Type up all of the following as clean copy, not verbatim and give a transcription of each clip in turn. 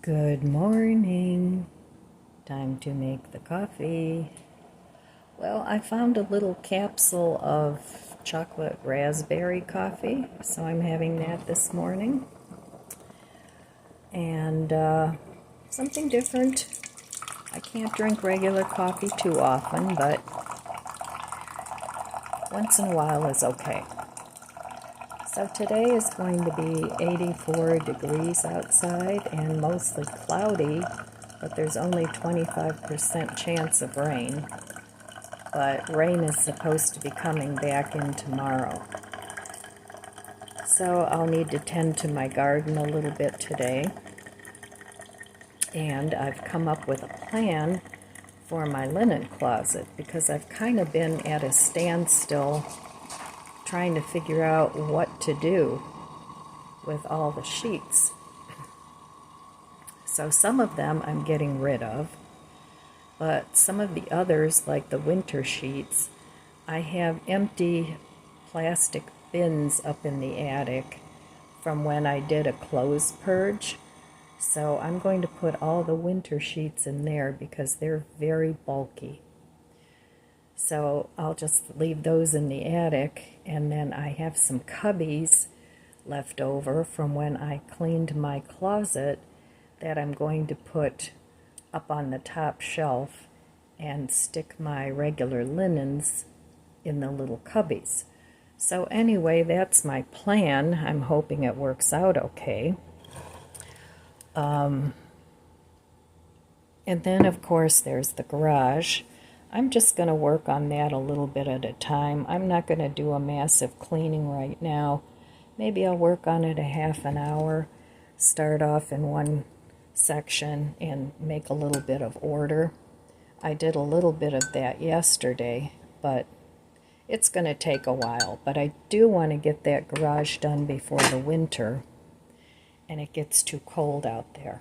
Good morning. Time to make the coffee. Well, I found a little capsule of chocolate raspberry coffee, so I'm having that this morning. And something different. I can't drink regular coffee too often, but once in a while is okay. So today is going to be 84 degrees outside and mostly cloudy, but there's only 25% chance of rain. But rain is supposed to be coming back in tomorrow. So I'll need to tend to my garden a little bit today. And I've come up with a plan for my linen closet because I've kind of been at a standstill trying to figure out what to do with all the sheets. So some of them I'm getting rid of, but some of the others, like the winter sheets, I have empty plastic bins up in the attic from when I did a clothes purge. So I'm going to put all the winter sheets in there because they're very bulky. So I'll just leave those in the attic, and then I have some cubbies left over from when I cleaned my closet that I'm going to put up on the top shelf and stick my regular linens in the little cubbies. So anyway, that's my plan. I'm hoping it works out okay. And then, of course, there's the garage. I'm just going to work on that a little bit at a time. I'm not going to do a massive cleaning right now. Maybe I'll work on it a half an hour, start off in one section and make a little bit of order. I did a little bit of that yesterday, but it's going to take a while. But I do want to get that garage done before the winter, and it gets too cold out there.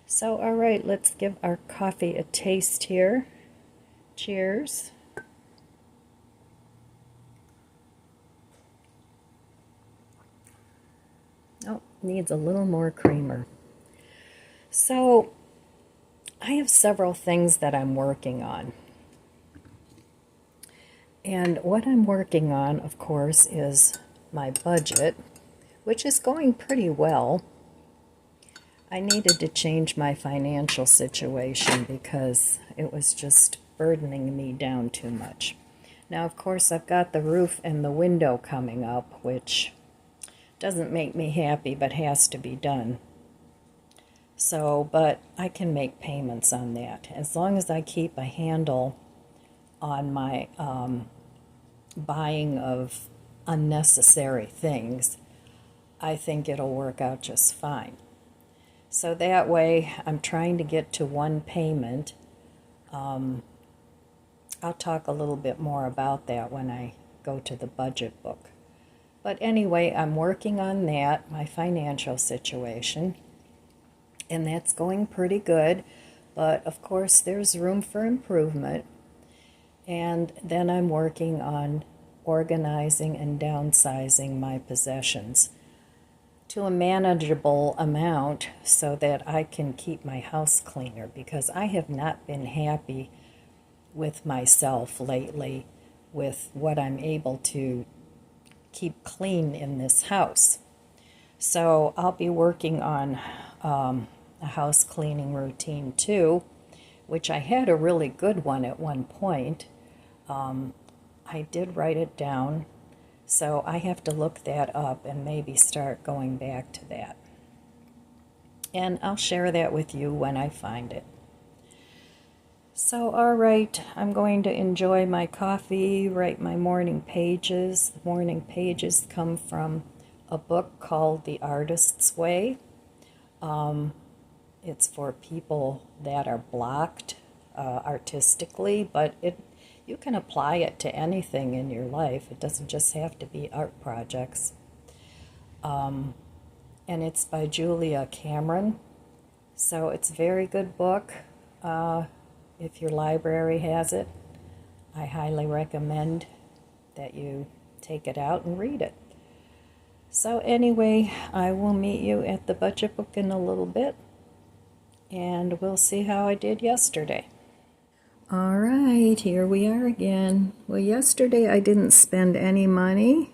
So, all right, let's give our coffee a taste here. Cheers. Oh, needs a little more creamer. So, I have several things that I'm working on. And what I'm working on, of course, is my budget, which is going pretty well. I needed to change my financial situation because it was just burdening me down too much. Now, of course, I've got the roof and the window coming up, which doesn't make me happy, but has to be done. So, but I can make payments on that. As long as I keep a handle on my buying of unnecessary things, I think it'll work out just fine. So that way, I'm trying to get to one payment. I'll talk a little bit more about that when I go to the budget book. But anyway, I'm working on that, my financial situation, and that's going pretty good. But of course, there's room for improvement. And then I'm working on organizing and downsizing my possessions to a manageable amount so that I can keep my house cleaner, because I have not been happy with myself lately with what I'm able to keep clean in this house. So I'll be working on a house cleaning routine too, which I had a really good one at one point. I did write it down. So I have to look that up and maybe start going back to that. And I'll share that with you when I find it. So, all right, I'm going to enjoy my coffee, write my morning pages. The morning pages come from a book called The Artist's Way. It's for people that are blocked artistically, but you can apply it to anything in your life. It doesn't just have to be art projects. And it's by Julia Cameron. So it's a very good book. If your library has it, I highly recommend that you take it out and read it. So anyway, I will meet you at the budget book in a little bit, and we'll see how I did yesterday. All right, here we are again. Well, yesterday I didn't spend any money,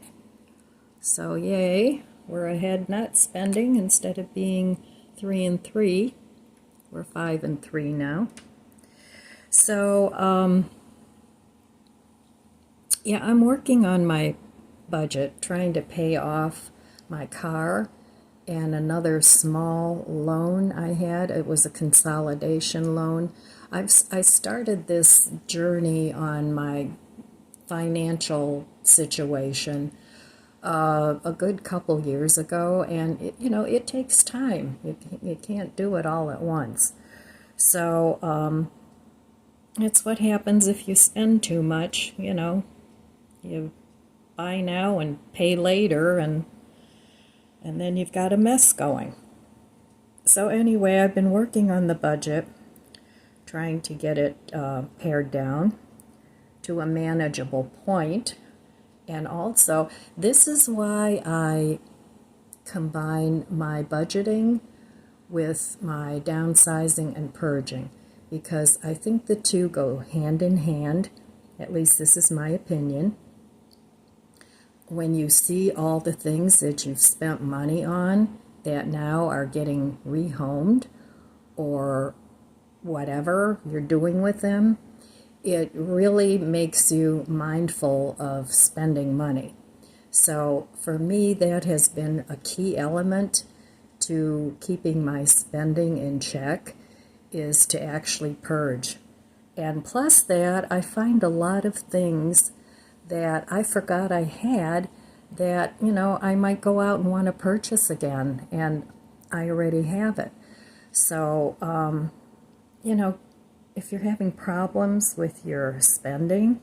so yay, we're ahead not spending. Instead of being 3 and 3, we're 5 and 3 now. So, yeah, I'm working on my budget, trying to pay off my car and another small loan I had. It was a consolidation loan. I started this journey on my financial situation a good couple years ago, and it takes time. You can't do it all at once. So it's what happens if you spend too much. You buy now and pay later, and then you've got a mess going. So anyway, I've been working on the budget, trying to get it pared down to a manageable point. And also, this is why I combine my budgeting with my downsizing and purging, because I think the two go hand in hand. At least this is my opinion. When you see all the things that you've spent money on that now are getting rehomed or whatever you're doing with them, it really makes you mindful of spending money. So for me, that has been a key element to keeping my spending in check, is to actually purge. And plus that, I find a lot of things that I forgot I had that, I might go out and want to purchase again, and I already have it. So, if you're having problems with your spending,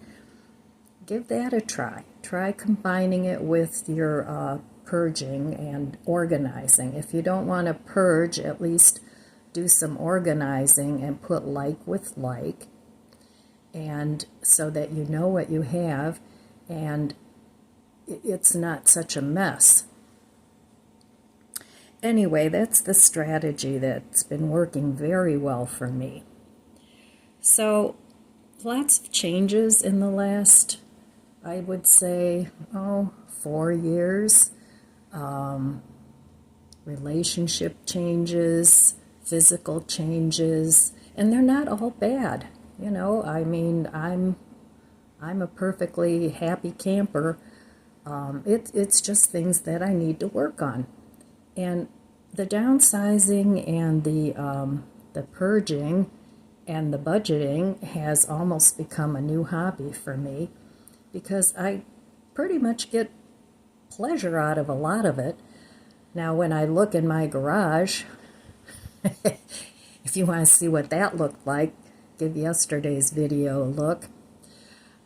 give that a try. Try combining it with your purging and organizing. If you don't want to purge, at least do some organizing and put like with like, and so that you know what you have and it's not such a mess. Anyway, that's the strategy that's been working very well for me. So, lots of changes in the last, I would say, 4 years. Relationship changes, physical changes, and they're not all bad. I'm a perfectly happy camper. It's just things that I need to work on. And the downsizing and the purging and the budgeting has almost become a new hobby for me, because I pretty much get pleasure out of a lot of it. Now, when I look in my garage, if you want to see what that looked like, give yesterday's video a look.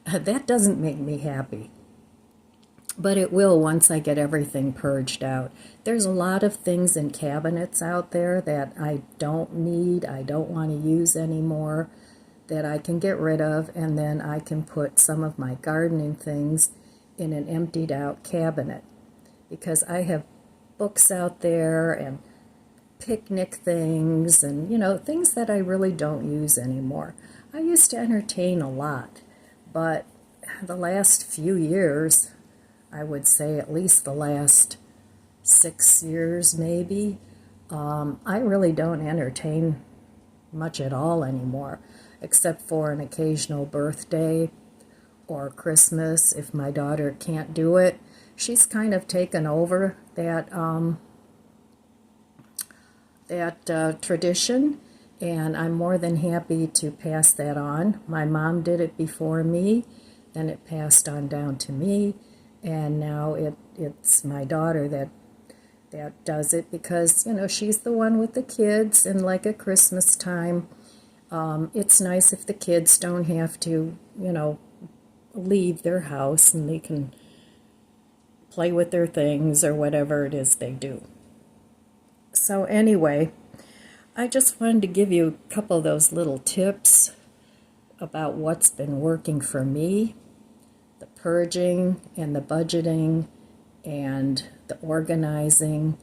That doesn't make me happy. But it will once I get everything purged out. There's a lot of things in cabinets out there that I don't need, I don't want to use anymore, that I can get rid of, and then I can put some of my gardening things in an emptied out cabinet. Because I have books out there and picnic things and, things that I really don't use anymore. I used to entertain a lot, but the last few years, I would say at least the last 6 years maybe, I really don't entertain much at all anymore, except for an occasional birthday or Christmas if my daughter can't do it. She's kind of taken over that tradition, and I'm more than happy to pass that on. My mom did it before me, then it passed on down to me, and now it's my daughter that does it, because she's the one with the kids, and like at Christmas time, it's nice if the kids don't have to leave their house and they can play with their things or whatever it is they do. So anyway, I just wanted to give you a couple of those little tips about what's been working for me, the purging and the budgeting and the organizing,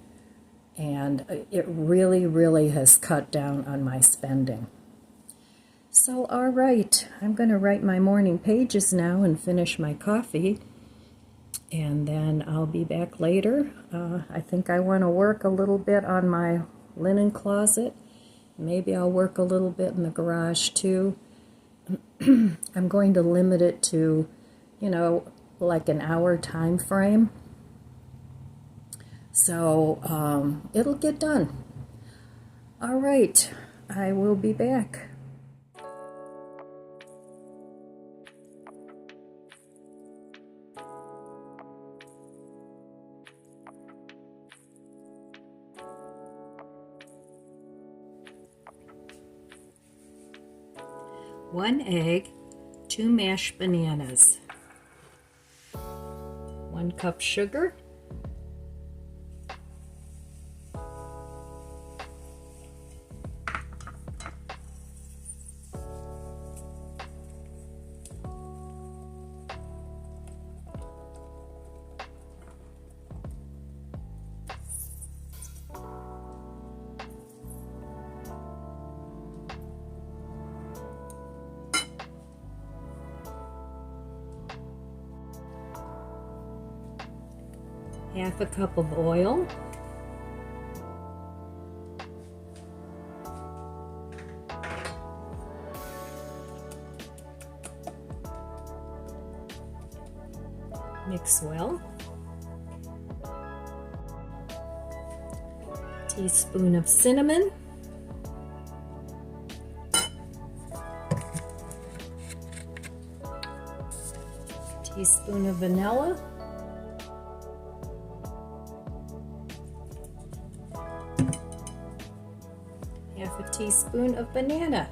and it really, really has cut down on my spending. So, all right, I'm going to write my morning pages now and finish my coffee, and then I'll be back later. I think I want to work a little bit on my linen closet. Maybe I'll work a little bit in the garage too. I'm going to limit it to, like an hour time frame. So it'll get done. All right, I will be back. One egg, 2 mashed bananas, 1 cup sugar, half a cup of oil, mix well, teaspoon of cinnamon, teaspoon of vanilla, half a teaspoon of banana,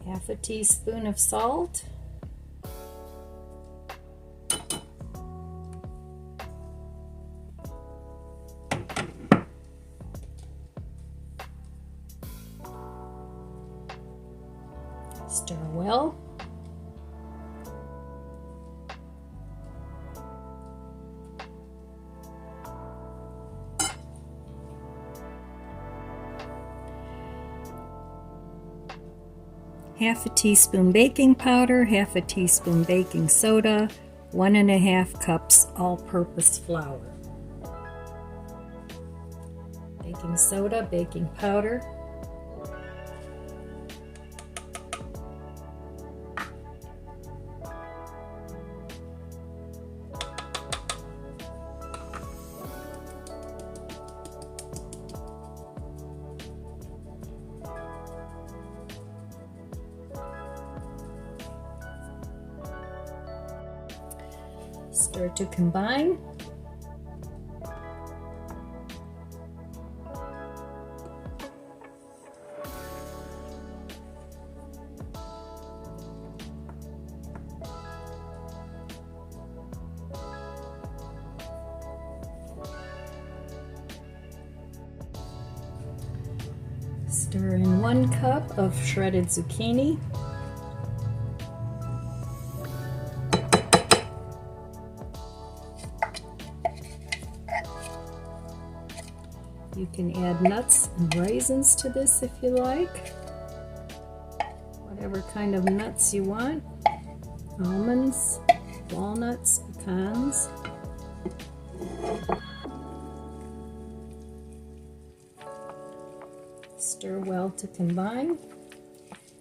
half a teaspoon of salt, stir well, half a teaspoon baking powder, half a teaspoon baking soda, 1.5 cups all-purpose flour. Baking soda, baking powder, stir to combine. Stir in 1 cup of shredded zucchini. You can add nuts and raisins to this if you like. Whatever kind of nuts you want. Almonds, walnuts, pecans. Stir well to combine.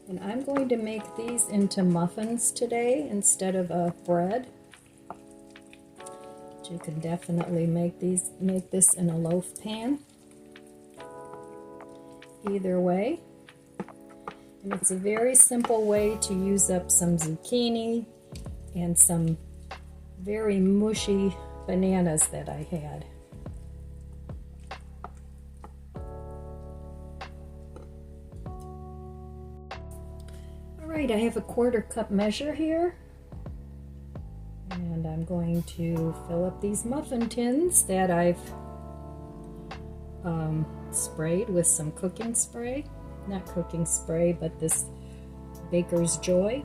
And I'm going to make these into muffins today instead of a bread. You can definitely make this in a loaf pan. Either way. And it's a very simple way to use up some zucchini and some very mushy bananas that I had. Alright, I have a 1/4 cup measure here. I'm And I'm going to fill up these muffin tins that I've sprayed with some cooking spray. Not cooking spray, but this Baker's Joy.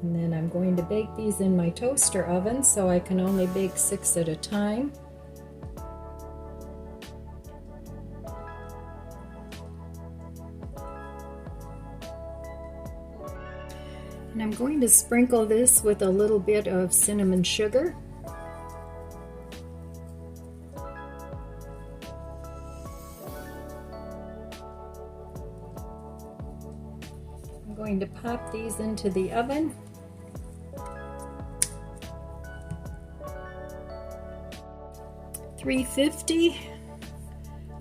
And then I'm going to bake these in my toaster oven, so I can only bake 6 at a time. And I'm going to sprinkle this with a little bit of cinnamon sugar. I'm going to pop these into the oven. $350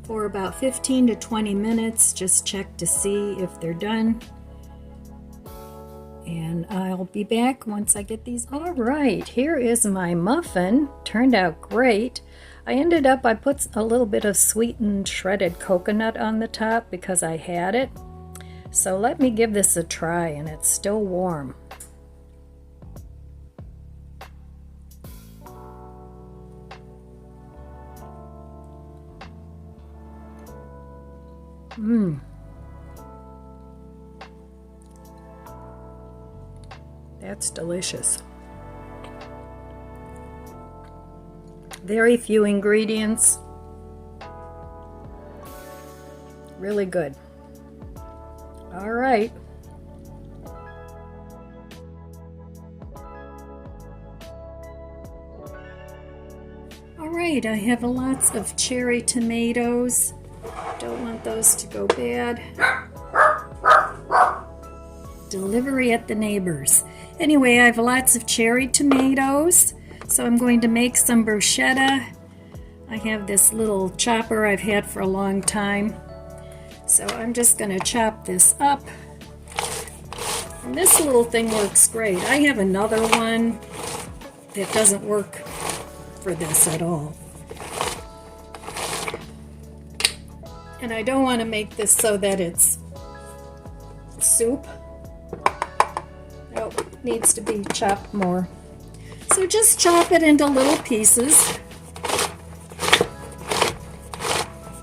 for about 15 to 20 minutes. Just check to see if they're done. And I'll be back once I get these. All right, here is my muffin. Turned out great. I put a little bit of sweetened shredded coconut on the top because I had it. So let me give this a try, and it's still warm. That's delicious. Very few ingredients. Really good. All right. All right, I have lots of cherry tomatoes. Don't want those to go bad. Delivery at the neighbors. Anyway, I have lots of cherry tomatoes, so I'm going to make some bruschetta. I have this little chopper I've had for a long time, so I'm just going to chop this up. And this little thing works great. I have another one that doesn't work for this at all. And I don't want to make this so that it's soup. Nope, needs to be chopped more. So just chop it into little pieces.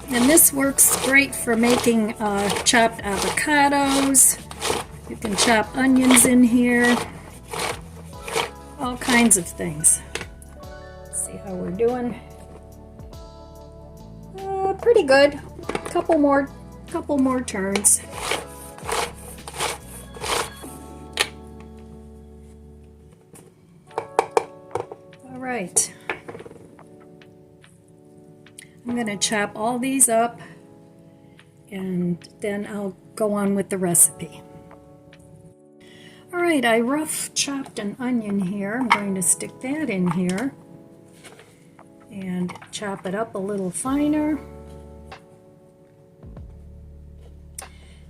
And this works great for making chopped avocados. You can chop onions in here. All kinds of things. Let's see how we're doing. Pretty good. Couple more turns. All right. I'm going to chop all these up, and then I'll go on with the recipe. All right, I rough chopped an onion here. I'm going to stick that in here and chop it up a little finer.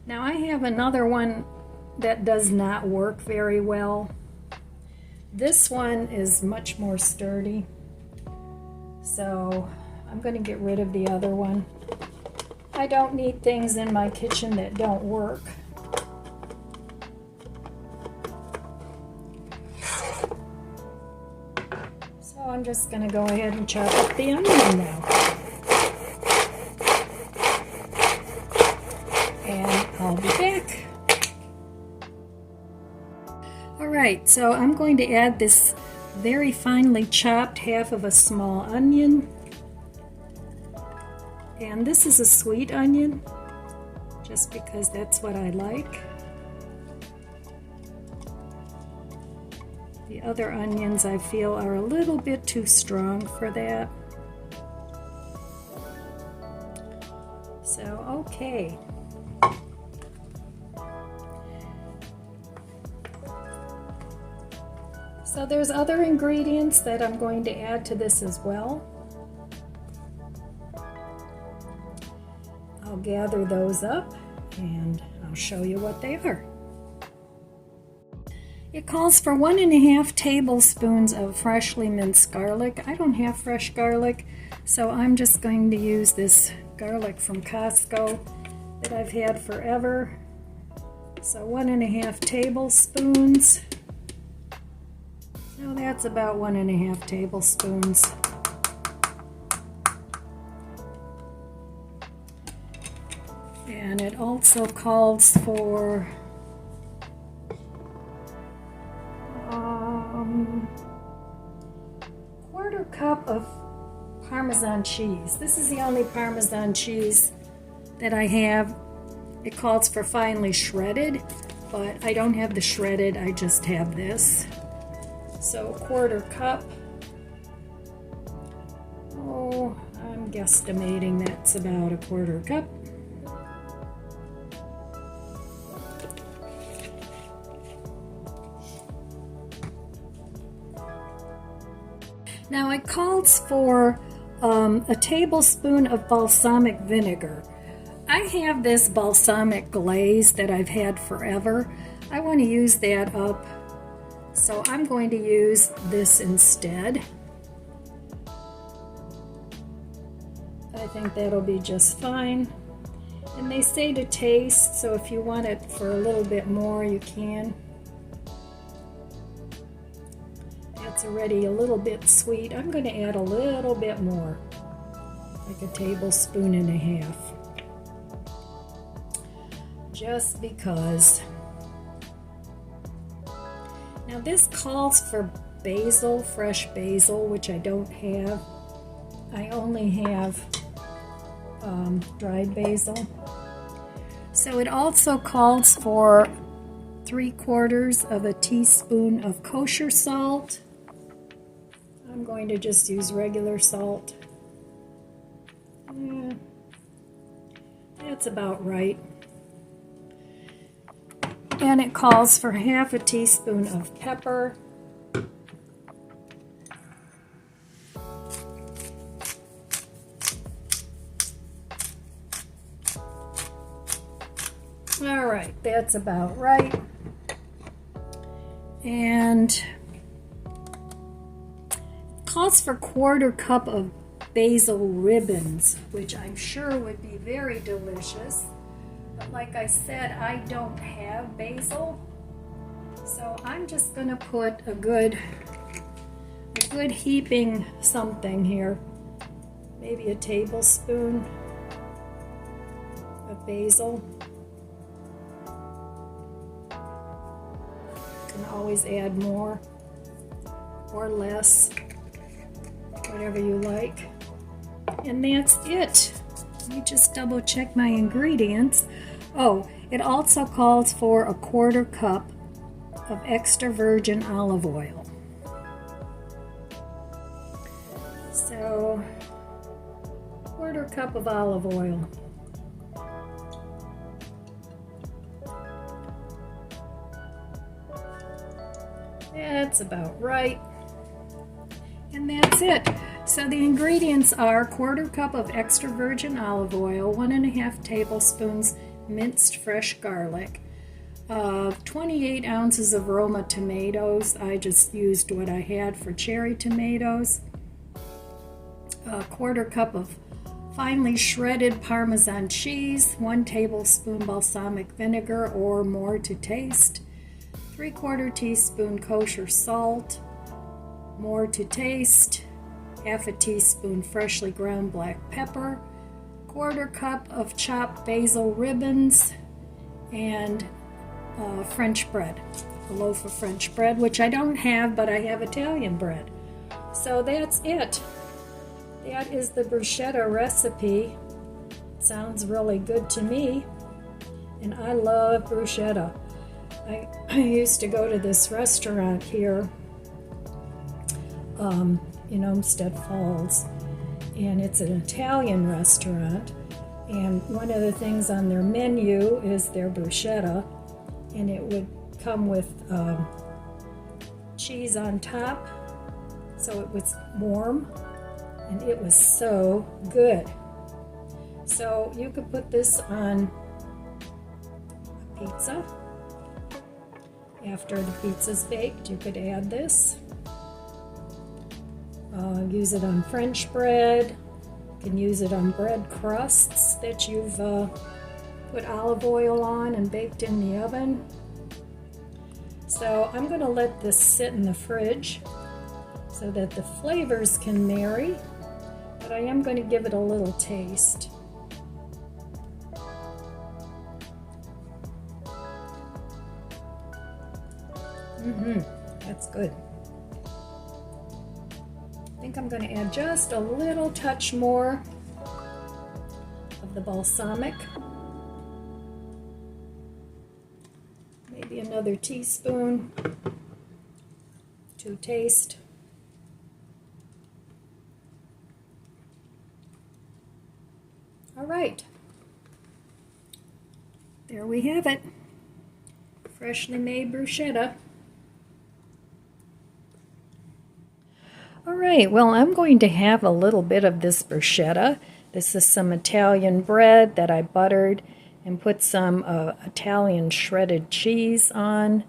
Now I have another one that does not work very well. This one is much more sturdy, so I'm going to get rid of the other one. I don't need things in my kitchen that don't work. So I'm just going to go ahead and chop up the onion now. And I'll be back. Alright, so I'm going to add this very finely chopped half of a small onion. And this is a sweet onion, just because that's what I like. The other onions I feel are a little bit too strong for that. So, okay. So there's other ingredients that I'm going to add to this as well. I'll gather those up and I'll show you what they are. It calls for 1½ tablespoons of freshly minced garlic. I don't have fresh garlic, so I'm just going to use this garlic from Costco that I've had forever. So 1.5 tablespoons. So that's about 1.5 tablespoons. And it also calls for quarter cup of Parmesan cheese. This is the only Parmesan cheese that I have. It calls for finely shredded, but I don't have the shredded, I just have this. So quarter cup. Oh, I'm guesstimating that's about a quarter cup. Now it calls for a tablespoon of balsamic vinegar. I have this balsamic glaze that I've had forever. I want to use that up, so I'm going to use this instead. I think that'll be just fine. And they say to taste, so if you want it for a little bit more, you can. That's already a little bit sweet. I'm going to add a little bit more, like a tablespoon and a half. Just because. Now this calls for basil, fresh basil, which I don't have. I only have dried basil. So it also calls for 3/4 teaspoon of kosher salt. I'm going to just use regular salt. Yeah, that's about right. And it calls for 1/2 teaspoon of pepper. All right, that's about right. And calls for 1/4 cup of basil ribbons, which I'm sure would be very delicious. But like I said, I don't have basil, so I'm just going to put a good heaping something here, maybe a tablespoon of basil. You can always add more or less, whatever you like. And that's it. Let me just double check my ingredients. Oh, it also calls for a 1/4 cup of extra virgin olive oil. So, 1/4 cup of olive oil. That's about right. And that's it. So the ingredients are 1/4 cup of extra virgin olive oil, 1.5 tablespoons minced fresh garlic, 28 ounces of Roma tomatoes. I just used what I had for cherry tomatoes. A 1/4 cup of finely shredded Parmesan cheese, 1 tablespoon balsamic vinegar or more to taste, 3/4 teaspoon kosher salt, more to taste, 1/2 teaspoon freshly ground black pepper, 1/4 cup of chopped basil ribbons, and French bread, a loaf of French bread, which I don't have, but I have Italian bread. So that's it. That is the bruschetta recipe. Sounds really good to me, and I love bruschetta. I used to go to this restaurant here in Olmsted Falls, and it's an Italian restaurant, and one of the things on their menu is their bruschetta, and it would come with cheese on top, so it was warm, and it was so good. So you could put this on a pizza. After the pizza's baked, you could add this. Use it on French bread. You can use it on bread crusts that you've put olive oil on and baked in the oven. So I'm going to let this sit in the fridge so that the flavors can marry, but I am going to give it a little taste. That's good. I think I'm going to add just a little touch more of the balsamic. Maybe another teaspoon to taste. All right. There we have it. Freshly made bruschetta. All right, well, I'm going to have a little bit of this bruschetta. This is some Italian bread that I buttered and put some Italian shredded cheese on.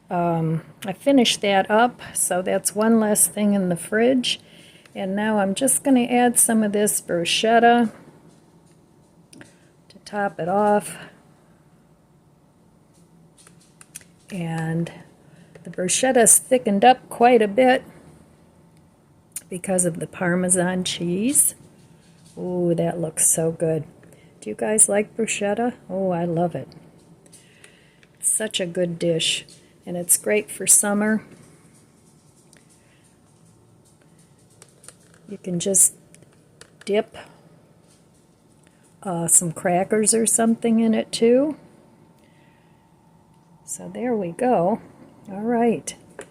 I finished that up, so that's one less thing in the fridge. And now I'm just going to add some of this bruschetta to top it off. And the bruschetta's thickened up quite a bit because of the Parmesan cheese. Ooh, that looks so good. Do you guys like bruschetta? Oh, I love it. It's such a good dish, and it's great for summer. You can just dip some crackers or something in it too. So there we go. All right. I'm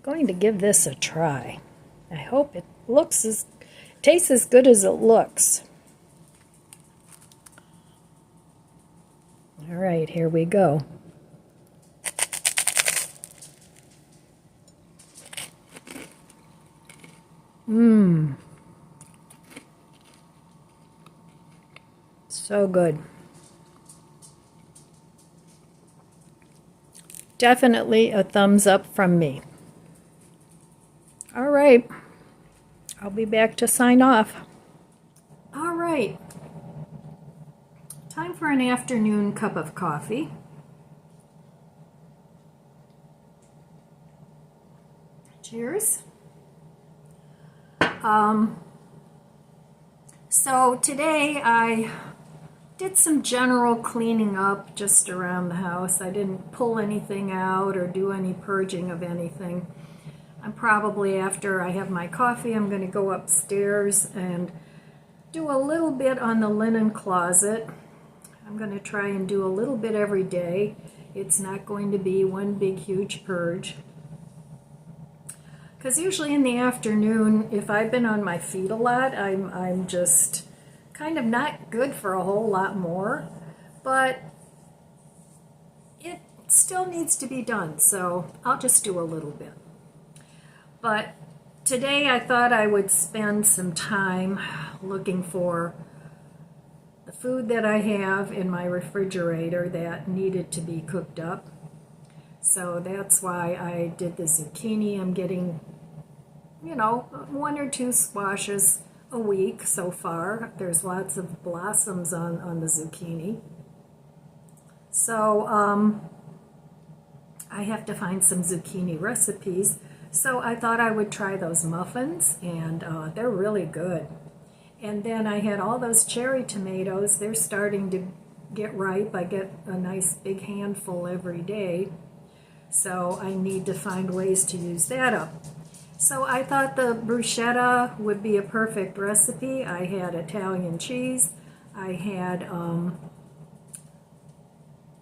going to give this a try. I hope it tastes as good as it looks. All right, here we go. So good. Definitely a thumbs up from me. All right. I'll be back to sign off. All right. Time for an afternoon cup of coffee. Cheers. So today I did some general cleaning up just around the house. I didn't pull anything out or do any purging of anything. I'm probably, after I have my coffee, I'm going to go upstairs and do a little bit on the linen closet. I'm going to try and do a little bit every day. It's not going to be one big huge purge. Because usually in the afternoon, if I've been on my feet a lot, I'm just kind of not good for a whole lot more. But it still needs to be done, so I'll just do a little bit. But today I thought I would spend some time looking for the food that I have in my refrigerator that needed to be cooked up. So that's why I did the zucchini. I'm getting, you know, 1 or 2 squashes a week so far. There's lots of blossoms on the zucchini. So I have to find some zucchini recipes. So I thought I would try those muffins, and they're really good. And then I had all those cherry tomatoes. They're starting to get ripe. I get a nice big handful every day. So I need to find ways to use that up. So I thought the bruschetta would be a perfect recipe. I had Italian cheese. I had,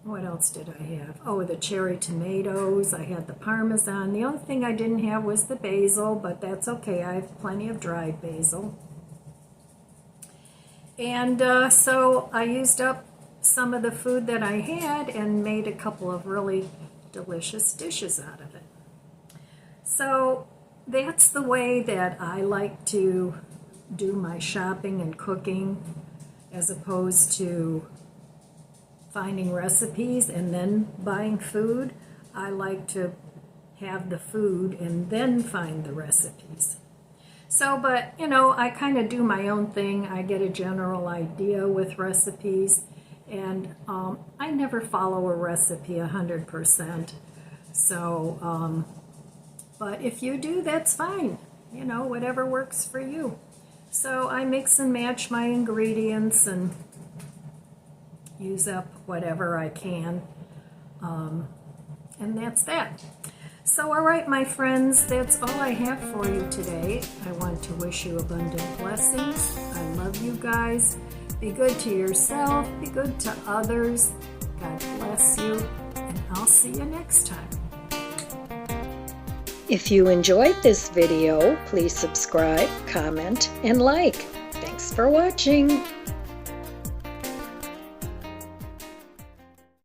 what else did I have? Oh, the cherry tomatoes. I had the Parmesan. The only thing I didn't have was the basil, but that's okay. I have plenty of dried basil. And so I used up some of the food that I had and made a couple of really delicious dishes out of it. So that's the way that I like to do my shopping and cooking, as opposed to finding recipes and then buying food. I like to have the food and then find the recipes. So, but, you know, I kind of do my own thing. I get a general idea with recipes, And I never follow a recipe 100%. So, but if you do, that's fine. You know, whatever works for you. So I mix and match my ingredients and use up whatever I can. And that's that. So, all right, my friends, that's all I have for you today. I want to wish you abundant blessings. I love you guys. Be good to yourself. Be good to others. God bless you. And I'll see you next time. If you enjoyed this video, please subscribe, comment, and like. Thanks for watching.